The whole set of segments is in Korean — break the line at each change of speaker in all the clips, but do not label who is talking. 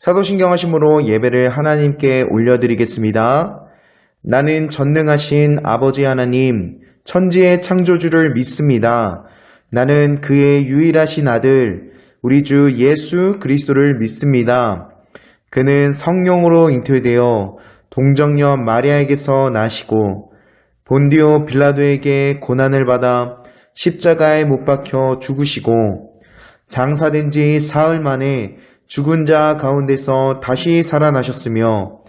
사도신경 하심으로 예배를 하나님께 올려드리겠습니다. 나는 전능하신 아버지 하나님, 천지의 창조주를 믿습니다. 나는 그의 유일하신 아들, 우리 주 예수 그리스도를 믿습니다. 그는 성령으로 잉태되어 동정녀 마리아에게서 나시고 본디오 빌라도에게 고난을 받아 십자가에 못 박혀 죽으시고 장사된 지 사흘 만에 죽은 자 가운데서 다시 살아나셨으며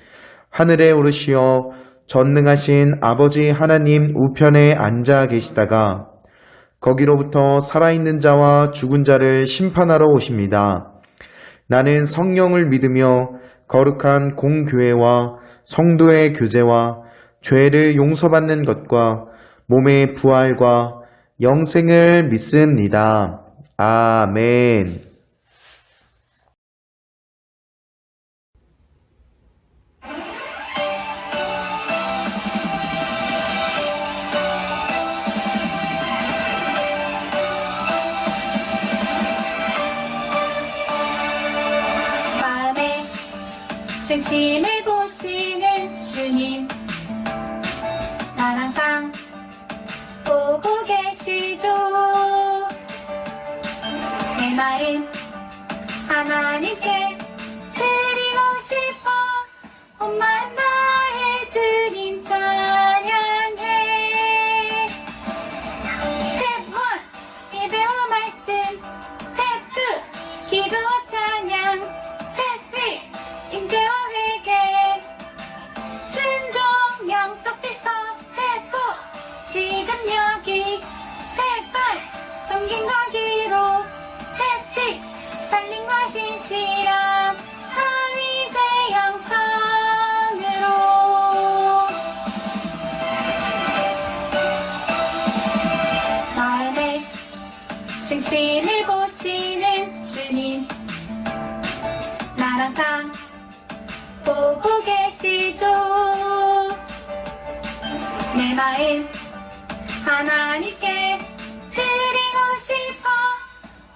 하늘에 오르시어 전능하신 아버지 하나님 우편에 앉아 계시다가 거기로부터 살아있는 자와 죽은 자를 심판하러 오십니다. 나는 성령을 믿으며 거룩한 공교회와 성도의 교제와 죄를 용서받는 것과 몸의 부활과 영생을 믿습니다. 아멘.
마음의 중심을 보시는 주님, 날 항상 보고 계시죠. 내 마음 하나님께 드리고 싶어 온 마음 다해 주님 찬양해. 스텝 1 예배와 말씀, 스텝 2 기도와 찬양, 스텝 3 임재와 회개, 순종 영적 질서, 스텝 4 지금 여기, 스텝 5 섬김과 기로, 스텝 6 살림과 신실함, 다윗의 영성으로. 마음의 중심을 보시는 주님, 날 항상 보고 계시죠. 내 마음 하나님께 드리고 싶어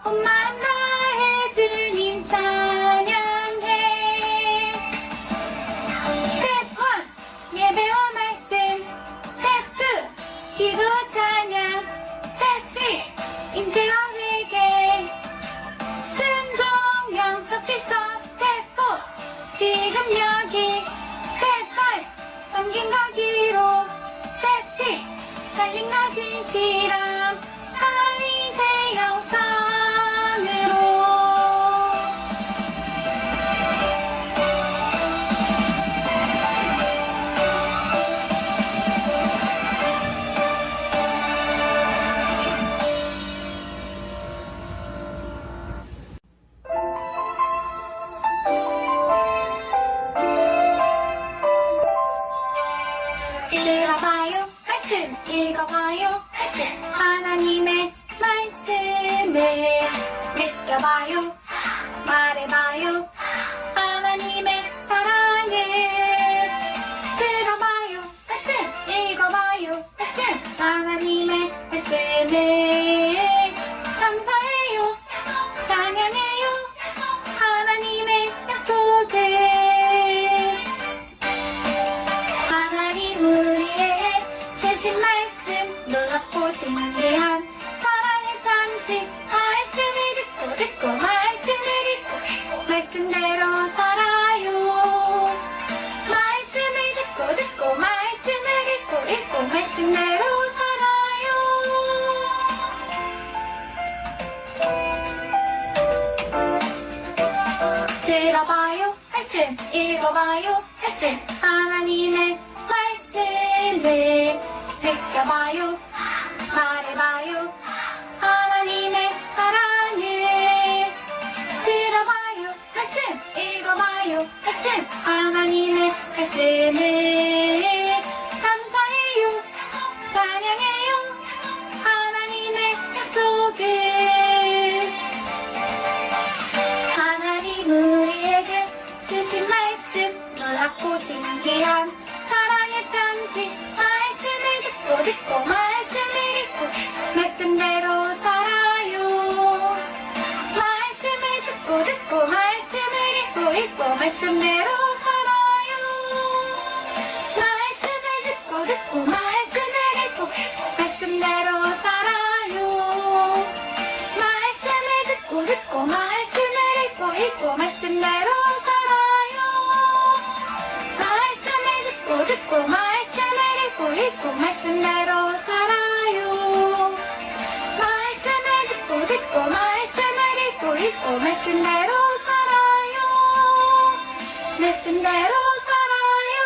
온 마음 다해 주님 찬양해. 스텝 1 예배와 말씀, 스텝 2 기도와 찬양, 스텝 3 임재와 회개, 순종 영적 질서, 스텝 4 지금 여기, 스텝 5 섬김과 기로, 스텝 6 살림과 신실함, 다윗의 영성으로. 들어봐요 말씀, 읽어봐요 말씀, 하나님의 말씀을 느껴봐요, 말해봐요 하나님의 사랑을. 들어봐요 말씀, 읽어봐요 말씀, 하나님의 말씀을. 감사해요, 찬양해요 하나님의 약속을. 하나님 우리에게 주신 말씀, 놀랍고 신기한 사랑의 편지. 말씀을 듣고 말씀을 읽고 말씀대로 살아요. 말씀을 듣고 말씀을 읽고 말씀대로 살아요. 들어봐요 말씀, 읽어봐요 말씀, 하나님의 말씀을 느껴봐요, 말해봐요 하나님의 사랑을. 들어봐요 말씀, 읽어봐요 말씀, 하나님의 말씀을. 감사해요, 찬양해요 하나님의 약속을. 하나님 우리에게 주신 말씀, 놀랍고 신기한 사랑의 편지. 말씀을 듣고 말씀 말씀대로 살아요. 말씀을 듣고 말씀을 읽고 말씀대로 살아요. 말씀을 듣고 말씀을 읽고 말씀대로 살아요. 말씀을 듣고 말씀을 읽고 말씀대로 살아요. 말씀을 듣고 말씀을 읽고 말씀대로 살아요. 말씀대로 살아요.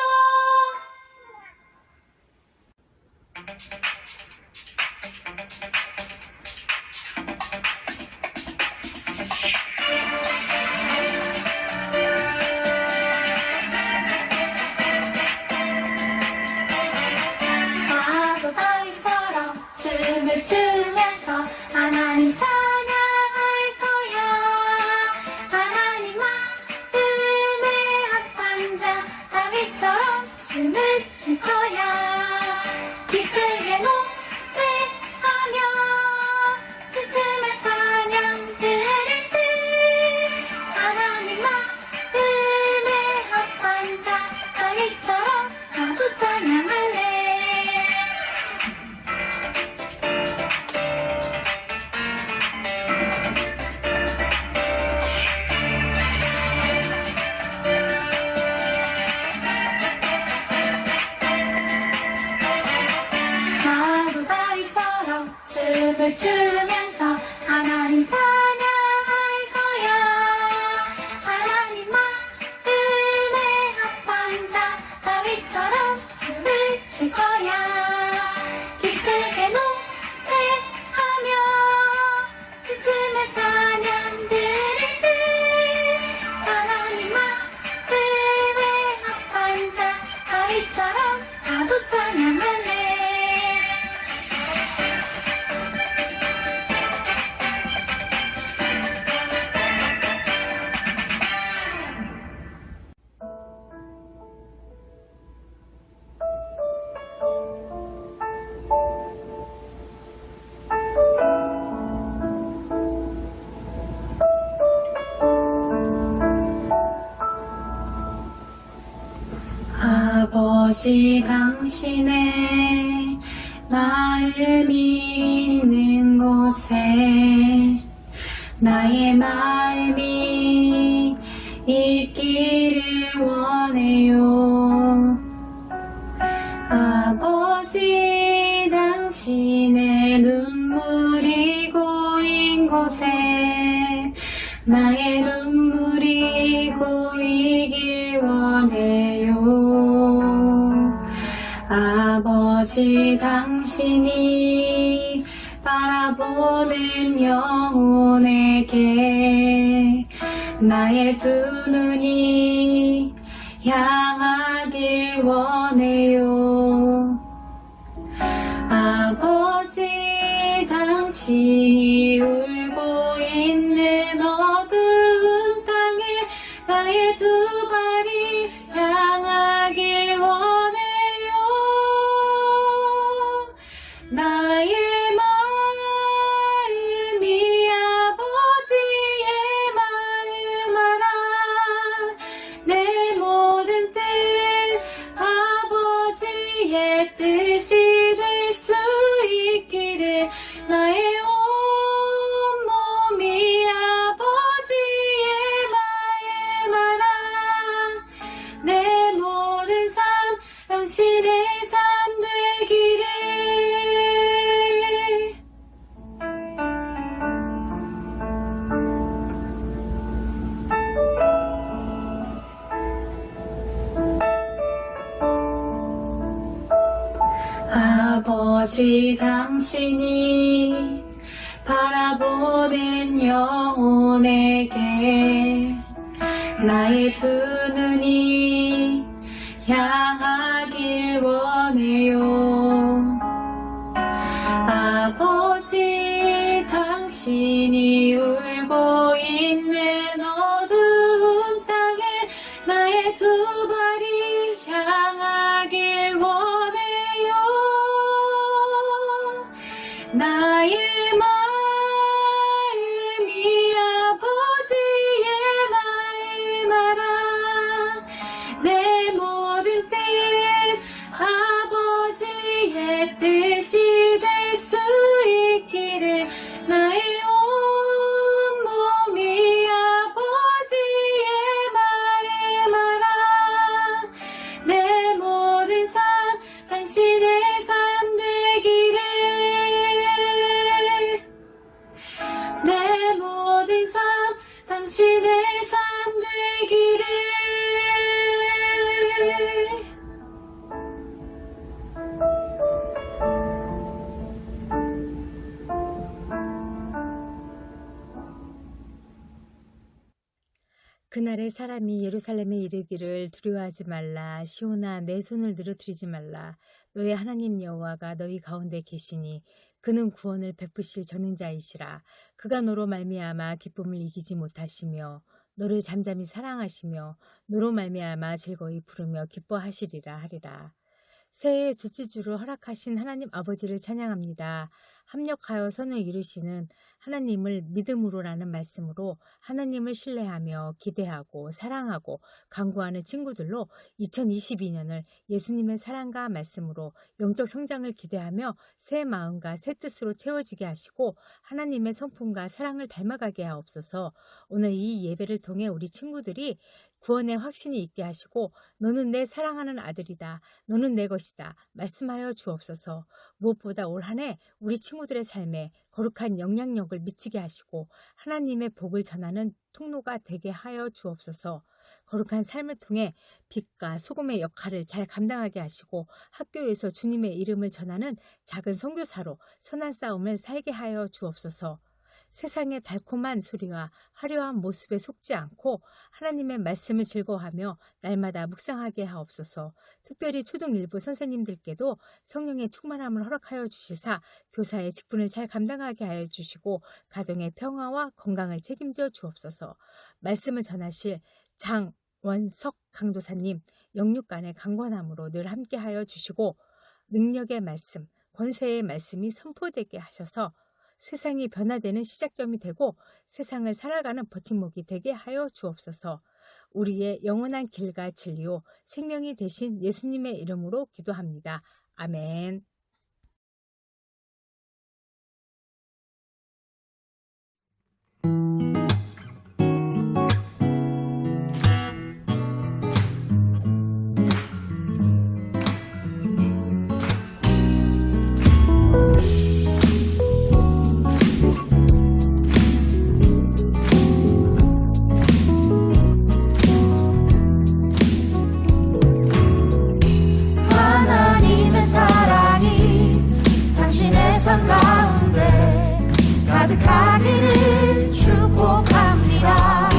나도 다윗처럼 춤을 추면서 하나님 찬양할 거야. 하나님 마음에 합한 자 다윗처럼 춤을 출 거야. 기쁘게 노래하며 춤추며 찬양 드릴 때 하나님 마음에 합한 자 다윗처럼 나도 찬양할래. 나도 다윗처럼 춤을 추면서 하나님 찬양할 거야. 하나님 마음에 합한 자 다윗처럼 춤을 출 거야. 기쁘게 노래하며 춤추며 찬양 드릴 때 하나님 마음에 합한 자 다윗처럼 나도 찬양할래. 아버지 당신의 마음이 있는 곳에 나의 마음이 있기를 원해요. 아버지 당신의 눈물이 고인 곳에 나의 눈물이 고이길 원해요. 아버지 당신이 바라보는 영혼에게 나의 두 눈이 향하길 원해요. 아버지 당신이 울고 있는 어두운 땅에 나의 두 발이 향하길 원해요. 나의 마음이 아버지의 마음 알아. 내 모든 뜻 아버지의 뜻이 될 수 있기를 나의 온 몸이 아버지의 마음 알아. 내 모든 삶 당신의 삶 되기를. 아버지 당신이 바라보는 영혼에게 나의 두 눈이 향하길 원해요. 아버지 당신이 울고 있는 어두운 땅에 나의 두 발이 향하길 원해요. 나의 마음이 아버지의 마음 알아. 빛이 내 삶 되기를.
그날에 사람이 예루살렘에 이르기를 두려워하지 말라. 시온아 내 손을 늘어뜨리지 말라. 너의 하나님 여호와가 너희 가운데 계시니 그는 구원을 베푸실 전능자이시라. 그가 너로 말미암아 기쁨을 이기지 못하시며 너를 잠잠히 사랑하시며 너로 말미암아 즐거이 부르며 기뻐하시리라 하리라. 새해의 둘째 주를 허락하신 하나님 아버지를 찬양합니다. 합력하여 선을 이루시는 하나님을 믿음으로라는 말씀으로 하나님을 신뢰하며 기대하고 사랑하고 간구하는 친구들로 2022년을 예수님의 사랑과 말씀으로 영적 성장을 기대하며 새 마음과 새 뜻으로 채워지게 하시고 하나님의 성품과 사랑을 닮아가게 하옵소서. 오늘 이 예배를 통해 우리 친구들이 구원의 확신이 있게 하시고 너는 내 사랑하는 아들이다. 너는 내 것이다. 말씀하여 주옵소서. 무엇보다 올 한 해 우리 친구들의 삶에 거룩한 영향력을 미치게 하시고 하나님의 복을 전하는 통로가 되게 하여 주옵소서. 거룩한 삶을 통해 빛과 소금의 역할을 잘 감당하게 하시고 학교에서 주님의 이름을 전하는 작은 선교사로 선한 싸움을 살게 하여 주옵소서. 세상의 달콤한 소리와 화려한 모습에 속지 않고 하나님의 말씀을 즐거워하며 날마다 묵상하게 하옵소서. 특별히 초등 1부 선생님들께도 성령의 충만함을 허락하여 주시사 교사의 직분을 잘 감당하게 하여 주시고 가정의 평화와 건강을 책임져 주옵소서. 말씀을 전하실 장원석 강도사님 영육간의 강건함으로 늘 함께하여 주시고 능력의 말씀, 권세의 말씀이 선포되게 하셔서 세상이 변화되는 시작점이 되고 세상을 살아가는 버팀목이 되게 하여 주옵소서. 우리의 영원한 길과 진리요 생명이 되신 예수님의 이름으로 기도합니다. 아멘.
하나님의 사랑이 당신의 삶 가운데 가득하기를 축복합니다.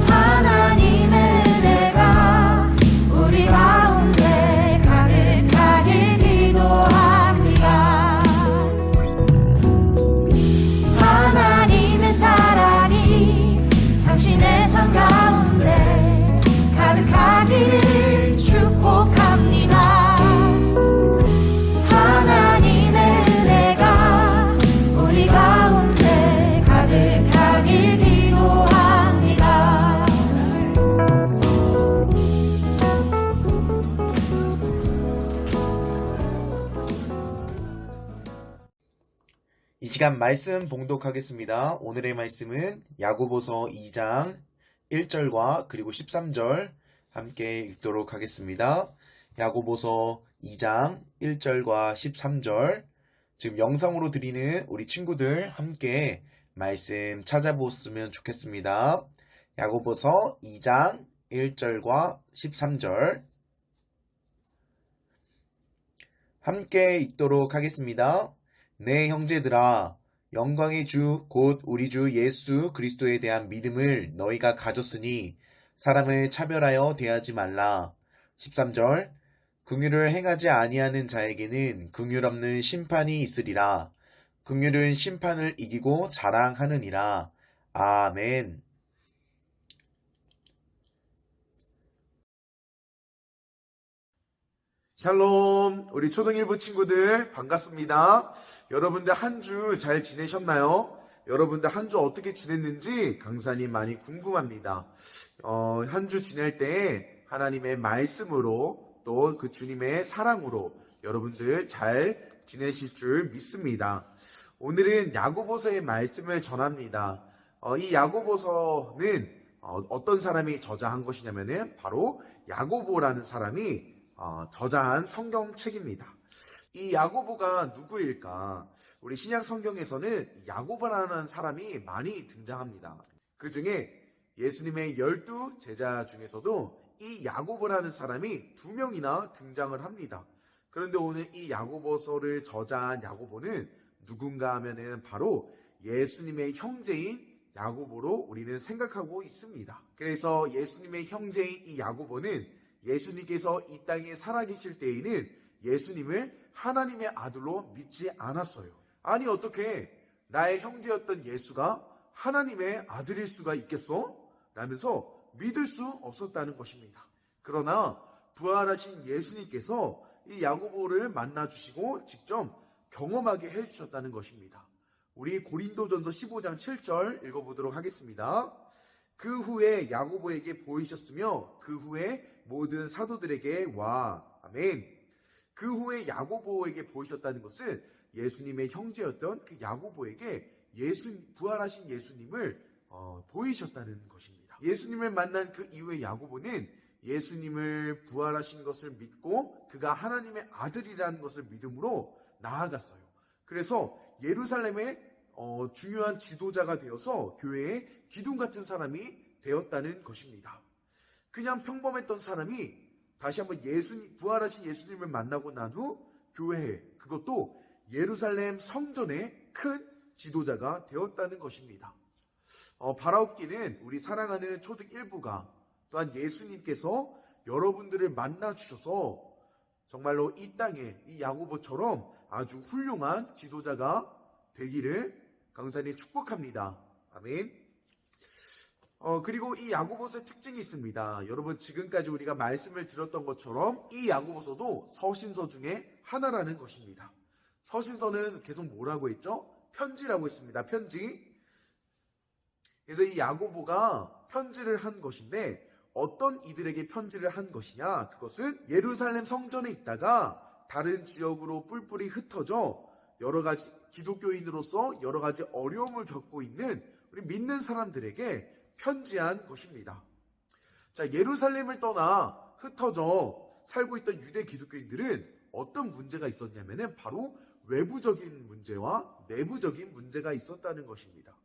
하나님의 은혜가 우리 가운데 가득하길 기도합니다. 하나님의 사랑이 당신의 삶 가운데 가득하기를 축복합니다. 하나님의 은혜가 우리 가운데 가득하길 기도합니다.
이 시간 말씀 봉독하겠습니다. 오늘의 말씀은 야고보서 2장 1절과 그리고 13절 함께 읽도록 하겠습니다. 야고보서 2장 1절과 13절 지금 영상으로 드리는 우리 친구들 함께 말씀 찾아보았으면 좋겠습니다. 야고보서 2장 1절과 13절 함께 읽도록 하겠습니다. 네, 형제들아, 영광의 주 곧 우리 주 예수 그리스도에 대한 믿음을 너희가 가졌으니 사람을 차별하여 대하지 말라. 13절 긍휼을 행하지 아니하는 자에게는 긍휼 없는 심판이 있으리라. 긍휼은 심판을 이기고 자랑하느니라. 아멘. 샬롬, 우리 초등 1부 친구들 반갑습니다. 여러분들 한 주 잘 지내셨나요? 여러분들 한 주 어떻게 지냈는지 강사님 많이 궁금합니다. 한 주 지낼 때 하나님의 말씀으로 또 그 주님의 사랑으로 여러분들 잘 지내실 줄 믿습니다. 오늘은 야고보서의 말씀을 전합니다. 이 야고보서는 어떤 사람이 저자한 것이냐면은 바로 야고보라는 사람이 저자한 성경책입니다. 이 야고보가 누구일까? 우리 신약 성경에서는 야고보라는 사람이 많이 등장합니다. 그 중에 예수님의 12 제자 중에서도 이 야고보라는 사람이 2명이나 등장을 합니다. 그런데 오늘 이 야고보서를 저자한 야고보는 누군가 하면은 바로 예수님의 형제인 야고보로 우리는 생각하고 있습니다. 그래서 예수님의 형제인 이 야고보는 예수님께서 이 땅에 살아계실 때에는 예수님을 하나님의 아들로 믿지 않았어요. 아니 어떻게 나의 형제였던 예수가 하나님의 아들일 수가 있겠어? 라면서 믿을 수 없었다는 것입니다. 그러나 부활하신 예수님께서 이 야고보를 만나주시고 직접 경험하게 해주셨다는 것입니다. 우리 고린도전서 15장 7절 읽어보도록 하겠습니다. 그 후에 야고보에게 보이셨으며 그 후에 모든 사도들에게 와. 아멘. 그 후에 야고보에게 보이셨다는 것은 예수님의 형제였던 그 야고보에게 부활하신 예수님을 보이셨다는 것입니다. 예수님을 만난 그 이후에 야고보는 예수님을 부활하신 것을 믿고 그가 하나님의 아들이라는 것을 믿음으로 나아갔어요. 그래서 예루살렘의 중요한 지도자가 되어서 교회의 기둥 같은 사람이 되었다는 것입니다. 그냥 평범했던 사람이 다시 한번 부활하신 예수님을 만나고 난 후 교회에, 그것도 예루살렘 성전의 큰 지도자가 되었다는 것입니다. 바라옵기는 우리 사랑하는 초등 1부가 또한 예수님께서 여러분들을 만나 주셔서 정말로 이 땅에 이 야고보처럼 아주 훌륭한 지도자가 되기를 강산히 축복합니다. 아멘. 그리고 이 야고보서의 특징이 있습니다. 여러분 지금까지 우리가 말씀을 들었던 것처럼 이 야고보서도 서신서 중에 하나라는 것입니다. 서신서는 계속 뭐라고 했죠? 편지라고 했습니다. 편지. 그래서 이 야고보가 편지를 한 것인데 어떤 이들에게 편지를 한 것이냐? 그것은 예루살렘 성전에 있다가 다른 지역으로 뿔뿔이 흩어져 여러 가지 기독교인으로서 여러 가지 어려움을 겪고 있는 우리 믿는 사람들에게 편지한 것입니다. 자, 예루살렘을 떠나 흩어져 살고 있던 유대 기독교인들은 어떤 문제가 있었냐면은 바로 외부적인 문제와 내부적인 문제가 있었다는 것입니다.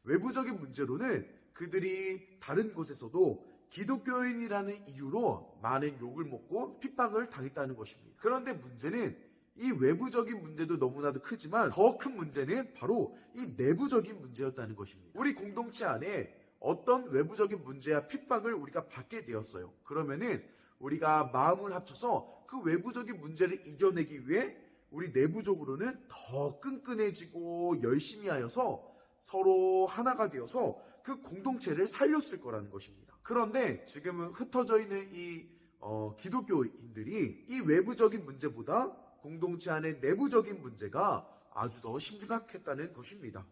외부적인 문제로는 그들이 다른 곳에서도 기독교인이라는 이유로 많은 욕을 먹고 핍박을 당했다는 것입니다. 그런데 문제는 이 외부적인 문제도 너무나도 크지만 더 큰 문제는 바로 이 내부적인 문제였다는 것입니다. 우리 공동체 안에 어떤 외부적인 문제와 핍박을 우리가 받게 되었어요. 그러면은 우리가 마음을 합쳐서 그 외부적인 문제를 이겨내기 위해 우리 내부적으로는 더 끈끈해지고 열심히 하여서 서로 하나가 되어서 그 공동체를 살렸을 거라는 것입니다. 그런데 지금은 흩어져 있는 이 기독교인들이 이 외부적인 문제보다 공동체 안의 내부적인 문제가 아주 더 심각했다는 것입니다.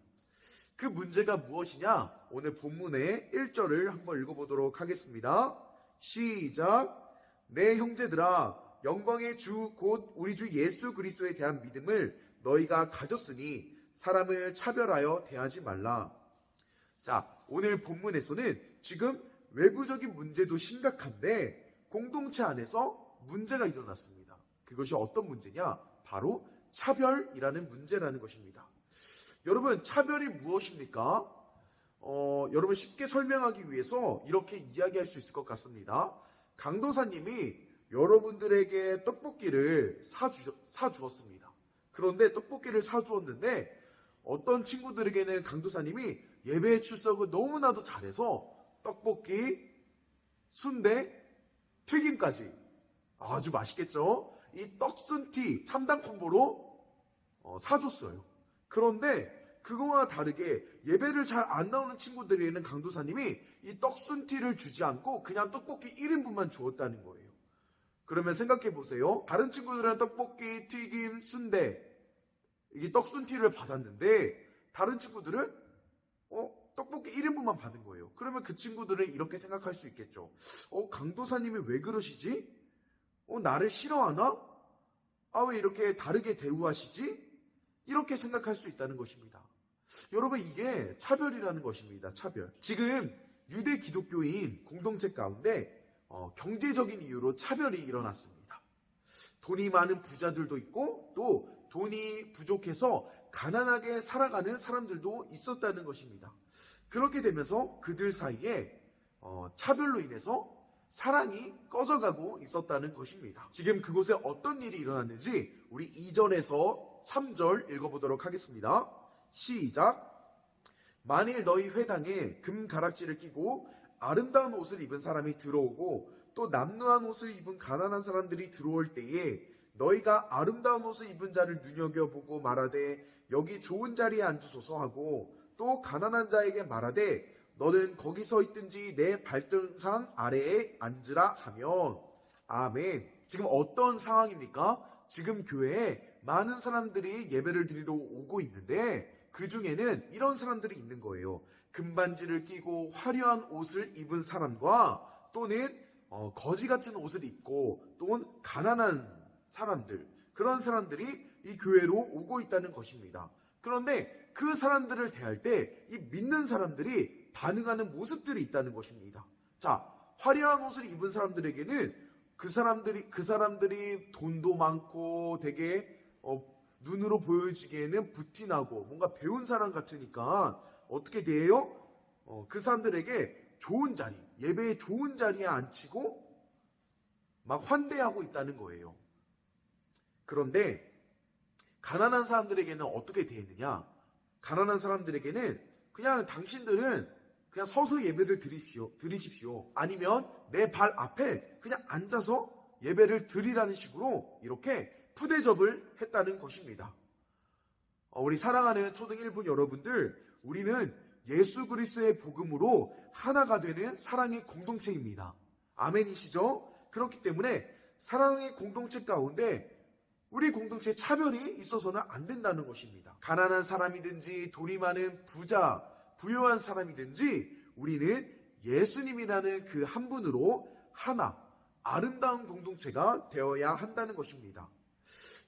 그 문제가 무엇이냐? 오늘 본문의 1절을 한번 읽어보도록 하겠습니다. 시작. 내 형제들아, 영광의 주 곧 우리 주 예수 그리스도에 대한 믿음을 너희가 가졌으니 사람을 차별하여 대하지 말라. 자, 오늘 본문에서는 지금 외부적인 문제도 심각한데 공동체 안에서 문제가 일어났습니다. 그것이 어떤 문제냐? 바로 차별이라는 문제라는 것입니다. 여러분, 차별이 무엇입니까? 여러분 쉽게 설명하기 위해서 이렇게 이야기할 수 있을 것 같습니다. 강도사님이 여러분들에게 떡볶이를 사주었습니다. 그런데 떡볶이를 사주었는데 어떤 친구들에게는 강도사님이 예배 출석을 너무나도 잘해서 떡볶이, 순대, 튀김까지 아주 맛있겠죠? 이 떡순티 3단 콤보로 사줬어요. 그런데 그거와 다르게 예배를 잘 안 나오는 친구들에게는 강도사님이 이 떡순티를 주지 않고 그냥 떡볶이 1인분만 주었다는 거예요. 그러면 생각해 보세요. 다른 친구들은 떡볶이, 튀김, 순대, 이게 떡순티를 받았는데 다른 친구들은 떡볶이 1인분만 받은 거예요. 그러면 그 친구들은 이렇게 생각할 수 있겠죠. 강도사님이 왜 그러시지? 나를 싫어하나? 왜 이렇게 다르게 대우하시지? 이렇게 생각할 수 있다는 것입니다. 여러분, 이게 차별이라는 것입니다. 차별. 지금 유대 기독교인 공동체 가운데 경제적인 이유로 차별이 일어났습니다. 돈이 많은 부자들도 있고 또 돈이 부족해서 가난하게 살아가는 사람들도 있었다는 것입니다. 그렇게 되면서 그들 사이에 차별로 인해서 사랑이 꺼져가고 있었다는 것입니다. 지금 그곳에 어떤 일이 일어났는지 우리 2절에서 3절 읽어보도록 하겠습니다. 시작. 만일 너희 회당에 금 가락지를 끼고 아름다운 옷을 입은 사람이 들어오고 또 남루한 옷을 입은 가난한 사람들이 들어올 때에 너희가 아름다운 옷을 입은 자를 눈여겨보고 말하되 여기 좋은 자리에 앉으소서 하고 또 가난한 자에게 말하되 너는 거기 서 있든지 내 발등상 아래에 앉으라 하면. 아멘. 지금 어떤 상황입니까? 지금 교회에 많은 사람들이 예배를 드리러 오고 있는데 그 중에는 이런 사람들이 있는 거예요. 금반지를 끼고 화려한 옷을 입은 사람과 또는 거지 같은 옷을 입고 또는 가난한 사람들, 그런 사람들이 이 교회로 오고 있다는 것입니다. 그런데 그 사람들을 대할 때 이 믿는 사람들이 반응하는 모습들이 있다는 것입니다. 자, 화려한 옷을 입은 사람들에게는 그 사람들이 돈도 많고 되게 눈으로 보여지기에는 부티나고 뭔가 배운 사람 같으니까 어떻게 돼요? 그 사람들에게 좋은 자리, 예배의 좋은 자리에 앉히고 막 환대하고 있다는 거예요. 그런데 가난한 사람들에게는 어떻게 되느냐? 가난한 사람들에게는 그냥 당신들은 그냥 서서 예배를 드리십시오. 아니면 내 발 앞에 그냥 앉아서 예배를 드리라는 식으로 이렇게 푸대접을 했다는 것입니다. 우리 사랑하는 초등 1부 여러분들, 우리는 예수 그리스도의 복음으로 하나가 되는 사랑의 공동체입니다. 아멘이시죠? 그렇기 때문에 사랑의 공동체 가운데 우리 공동체에 차별이 있어서는 안 된다는 것입니다. 가난한 사람이든지 돈이 많은 부자, 부유한 사람이든지 우리는 예수님이라는 그 한 분으로 하나, 아름다운 공동체가 되어야 한다는 것입니다.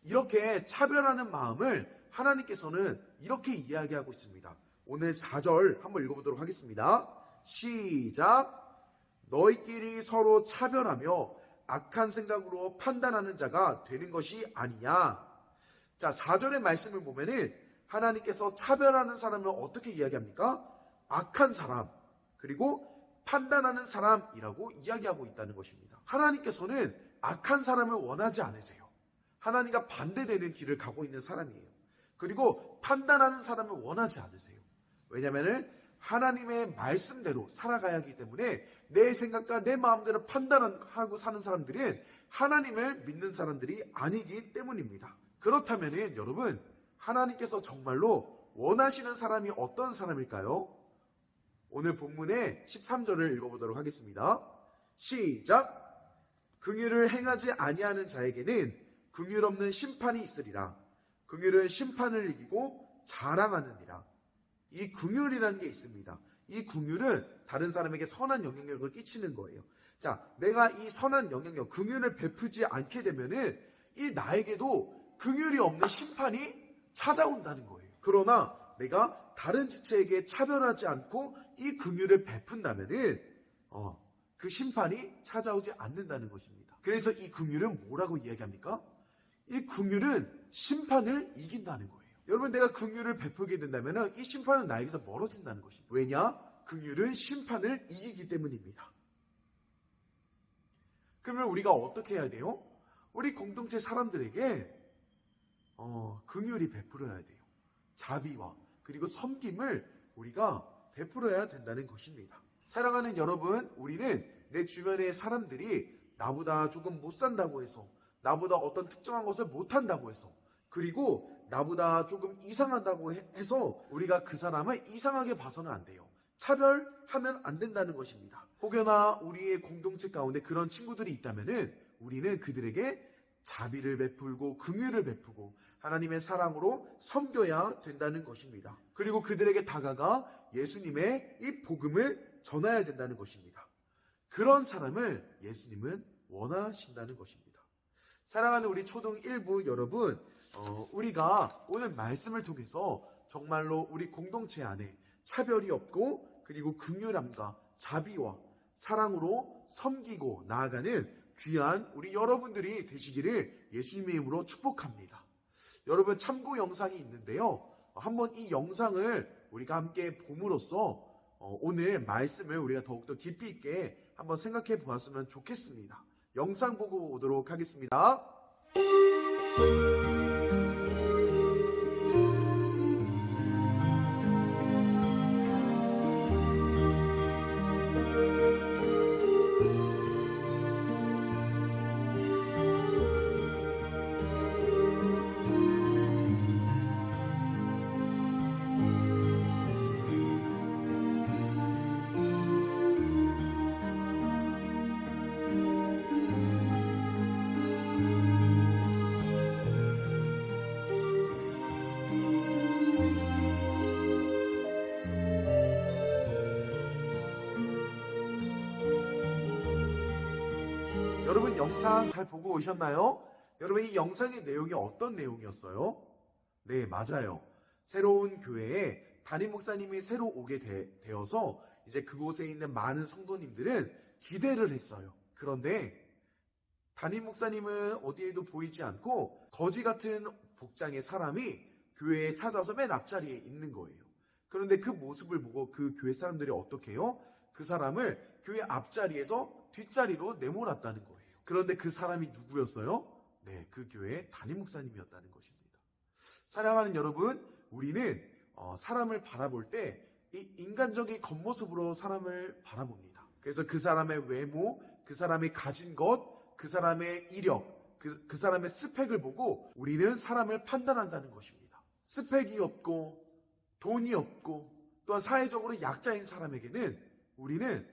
이렇게 차별하는 마음을 하나님께서는 이렇게 이야기하고 있습니다. 오늘 4절 한번 읽어보도록 하겠습니다. 시작. 너희끼리 서로 차별하며 악한 생각으로 판단하는 자가 되는 것이 아니냐. 자, 4절의 말씀을 보면은 하나님께서 차별하는 사람을 어떻게 이야기합니까? 악한 사람, 그리고 판단하는 사람이라고 이야기하고 있다는 것입니다. 하나님께서는 악한 사람을 원하지 않으세요. 하나님과 반대되는 길을 가고 있는 사람이에요. 그리고 판단하는 사람을 원하지 않으세요. 왜냐하면 하나님의 말씀대로 살아가야 하기 때문에 내 생각과 내 마음대로 판단하고 사는 사람들은 하나님을 믿는 사람들이 아니기 때문입니다. 그렇다면 여러분, 하나님께서 정말로 원하시는 사람이 어떤 사람일까요? 오늘 본문의 13절을 읽어보도록 하겠습니다. 시작. 긍휼을 행하지 아니하는 자에게는 긍휼 없는 심판이 있으리라. 긍휼은 심판을 이기고 자랑하느니라. 이 긍휼이라는 게 있습니다. 이 긍휼은 다른 사람에게 선한 영향력을 끼치는 거예요. 자, 내가 이 선한 영향력, 긍휼을 베푸지 않게 되면은 이 나에게도 긍휼이 없는 심판이 찾아온다는 거예요. 그러나 내가 다른 지체에게 차별하지 않고 이 긍휼을 베푼다면은 그 심판이 찾아오지 않는다는 것입니다. 그래서 이 긍휼은 뭐라고 이야기합니까? 이 긍휼은 심판을 이긴다는 거예요. 여러분, 내가 긍휼을 베풀게 된다면 이 심판은 나에게서 멀어진다는 것입니다. 왜냐? 긍휼은 심판을 이기기 때문입니다. 그러면 우리가 어떻게 해야 돼요? 우리 공동체 사람들에게 긍휼이 베풀어야 돼요. 자비와 그리고 섬김을 우리가 베풀어야 된다는 것입니다. 사랑하는 여러분, 우리는 내 주변의 사람들이 나보다 조금 못 산다고 해서, 나보다 어떤 특정한 것을 못한다고 해서, 그리고 나보다 조금 이상하다고 해서 우리가 그 사람을 이상하게 봐서는 안 돼요. 차별하면 안 된다는 것입니다. 혹여나 우리의 공동체 가운데 그런 친구들이 있다면은 우리는 그들에게 자비를 베풀고 긍휼을 베푸고 하나님의 사랑으로 섬겨야 된다는 것입니다. 그리고 그들에게 다가가 예수님의 이 복음을 전해야 된다는 것입니다. 그런 사람을 예수님은 원하신다는 것입니다. 사랑하는 우리 초등 1부 여러분, 우리가 오늘 말씀을 통해서 정말로 우리 공동체 안에 차별이 없고 그리고 긍휼함과 자비와 사랑으로 섬기고 나아가는 귀한 우리 여러분들이 되시기를 예수님의 이름으로 축복합니다. 여러분, 참고 영상이 있는데요. 한번 이 영상을 우리가 함께 봄으로써 오늘 말씀을 우리가 더욱더 깊이 있게 한번 생각해 보았으면 좋겠습니다. 영상 보고 오도록 하겠습니다. 여러분 영상 잘 보고 오셨나요? 여러분 이 영상의 내용이 어떤 내용이었어요? 네, 맞아요. 새로운 교회에 담임 목사님이 새로 오게 되어서 이제 그곳에 있는 많은 성도님들은 기대를 했어요. 그런데 담임 목사님은 어디에도 보이지 않고 거지 같은 복장의 사람이 교회에 찾아서 맨 앞자리에 있는 거예요. 그런데 그 모습을 보고 그 교회 사람들이 어떻게 해요? 그 사람을 교회 앞자리에서 뒷자리로 내몰았다는 거예요. 그런데 그 사람이 누구였어요? 네, 그 교회의 담임 목사님이었다는 것입니다. 사랑하는 여러분, 우리는 사람을 바라볼 때 이 인간적인 겉모습으로 사람을 바라봅니다. 그래서 그 사람의 외모, 그 사람이 가진 것, 그 사람의 이력, 그 사람의 스펙을 보고 우리는 사람을 판단한다는 것입니다. 스펙이 없고 돈이 없고 또한 사회적으로 약자인 사람에게는 우리는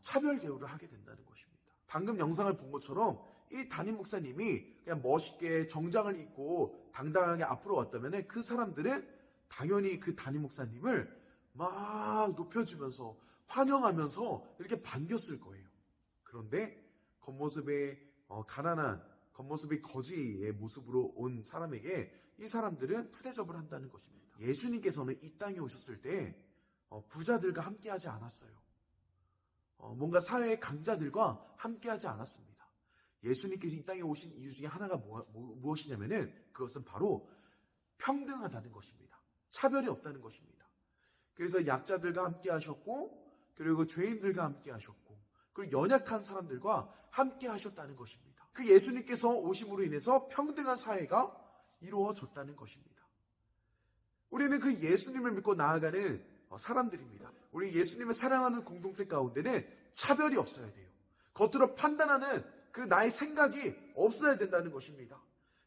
차별 대우를 하게 된다는 것입니다. 방금 영상을 본 것처럼 이 담임 목사님이 그냥 멋있게 정장을 입고 당당하게 앞으로 왔다면 그 사람들은 당연히 그 담임 목사님을 막 높여주면서 환영하면서 이렇게 반겼을 거예요. 그런데 겉모습에 가난한 겉모습이 거지의 모습으로 온 사람에게 이 사람들은 푸대접을 한다는 것입니다. 예수님께서는 이 땅에 오셨을 때 부자들과 함께하지 않았어요. 뭔가 사회의 강자들과 함께하지 않았습니다. 예수님께서 이 땅에 오신 이유 중에 하나가 무엇이냐면은 그것은 바로 평등하다는 것입니다. 차별이 없다는 것입니다. 그래서 약자들과 함께하셨고, 그리고 죄인들과 함께하셨고, 그리고 연약한 사람들과 함께하셨다는 것입니다. 그 예수님께서 오심으로 인해서 평등한 사회가 이루어졌다는 것입니다. 우리는 그 예수님을 믿고 나아가는 사람들입니다. 우리 예수님을 사랑하는 공동체 가운데는 차별이 없어야 돼요. 겉으로 판단하는 그 나의 생각이 없어야 된다는 것입니다.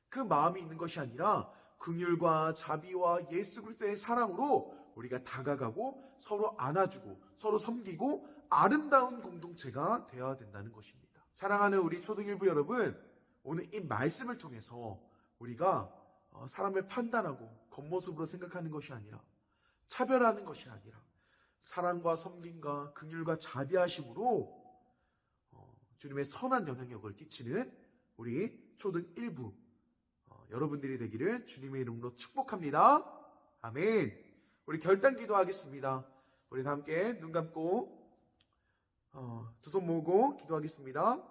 그 마음이 있는 것이 아니라 긍휼과 자비와 예수 그리스도의 사랑으로 우리가 다가가고 서로 안아주고 서로 섬기고 아름다운 공동체가 되어야 된다는 것입니다. 사랑하는 우리 초등일부 여러분, 오늘 이 말씀을 통해서 우리가 사람을 판단하고 겉모습으로 생각하는 것이 아니라 차별하는 것이 아니라 사랑과 섬김과 긍휼과 자비하심으로 주님의 선한 영향력을 끼치는 우리 초등 1부 여러분들이 되기를 주님의 이름으로 축복합니다. 아멘. 우리 결단 기도하겠습니다. 우리 다 함께 눈 감고 두 손 모으고 기도하겠습니다.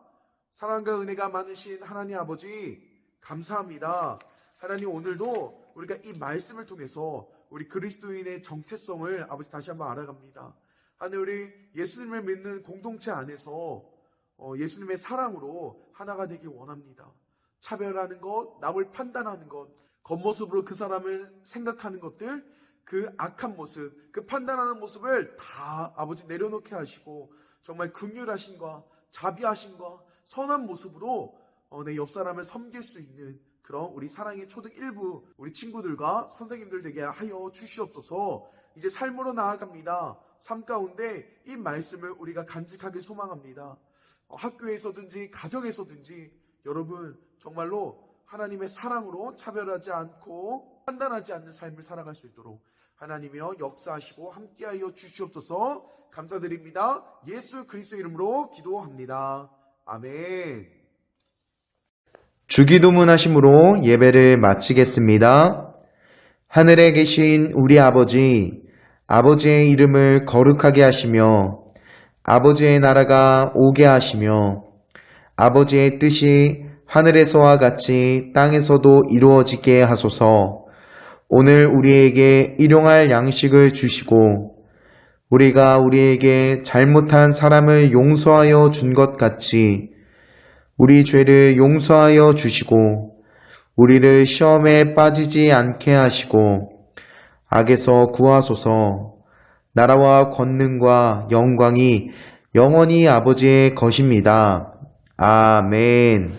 사랑과 은혜가 많으신 하나님 아버지 감사합니다. 하나님, 오늘도 우리가 이 말씀을 통해서 우리 그리스도인의 정체성을 아버지 다시 한번 알아갑니다. 하나님, 우리 예수님을 믿는 공동체 안에서 예수님의 사랑으로 하나가 되길 원합니다. 차별하는 것, 남을 판단하는 것, 겉모습으로 그 사람을 생각하는 것들, 그 악한 모습, 그 판단하는 모습을 다 아버지 내려놓게 하시고 정말 긍휼하심과 자비하심과 선한 모습으로 내 옆 사람을 섬길 수 있는 그런 우리 사랑의 초등 1부 우리 친구들과 선생님들 되게 하여 주시옵소서. 이제 삶으로 나아갑니다. 삶 가운데 이 말씀을 우리가 간직하길 소망합니다. 학교에서든지 가정에서든지 여러분 정말로 하나님의 사랑으로 차별하지 않고 판단하지 않는 삶을 살아갈 수 있도록 하나님이여 역사하시고 함께하여 주시옵소서. 감사드립니다. 예수 그리스도 이름으로 기도합니다. 아멘.
주기도문 하심으로 예배를 마치겠습니다. 하늘에 계신 우리 아버지, 아버지의 이름을 거룩하게 하시며 아버지의 나라가 오게 하시며 아버지의 뜻이 하늘에서와 같이 땅에서도 이루어지게 하소서. 오늘 우리에게 일용할 양식을 주시고 우리가 우리에게 잘못한 사람을 용서하여 준 것 같이 우리 죄를 용서하여 주시고 우리를 시험에 빠지지 않게 하시고 악에서 구하소서. 나라와 권능과 영광이 영원히 아버지의 것입니다. 아멘.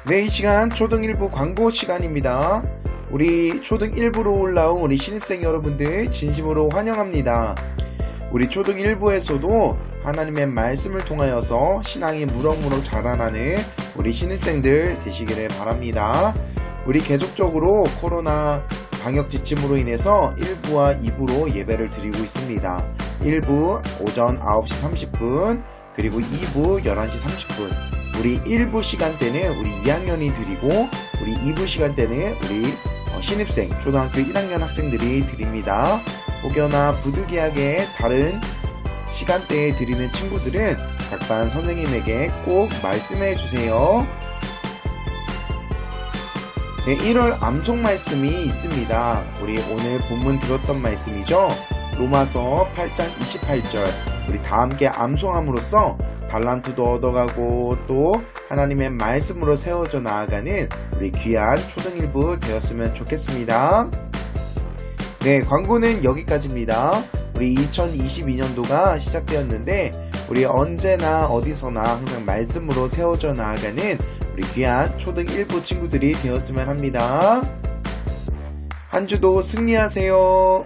네, 이 시간 초등 1부 광고 시간입니다. 우리 초등 1부로 올라온 우리 신입생 여러분들 진심으로 환영합니다. 우리 초등 1부에서도 하나님의 말씀을 통하여서 신앙이 무럭무럭 자라나는 우리 신입생들 되시기를 바랍니다. 우리 계속적으로 코로나 방역 지침으로 인해서 1부와 2부로 예배를 드리고 있습니다. 1부 오전 9시 30분, 그리고 2부 11시 30분. 우리 1부 시간대는 우리 2학년이 드리고, 우리 2부 시간대는 우리 신입생, 초등학교 1학년 학생들이 드립니다. 혹여나 부득이하게 다른 시간대에 드리는 친구들은 각 반 선생님에게 꼭 말씀해 주세요. 네, 1월 암송 말씀이 있습니다. 우리 오늘 본문 들었던 말씀이죠. 로마서 8장 28절. 우리 다 함께 암송함으로써 달란트도 얻어가고 또 하나님의 말씀으로 세워져 나아가는 우리 귀한 초등 1부 되었으면 좋겠습니다. 네, 광고는 여기까지입니다. 우리 2022년도가 시작되었는데 우리 언제나 어디서나 항상 말씀으로 세워져 나아가는 우리 귀한 초등 1부 친구들이 되었으면 합니다. 한 주도 승리하세요.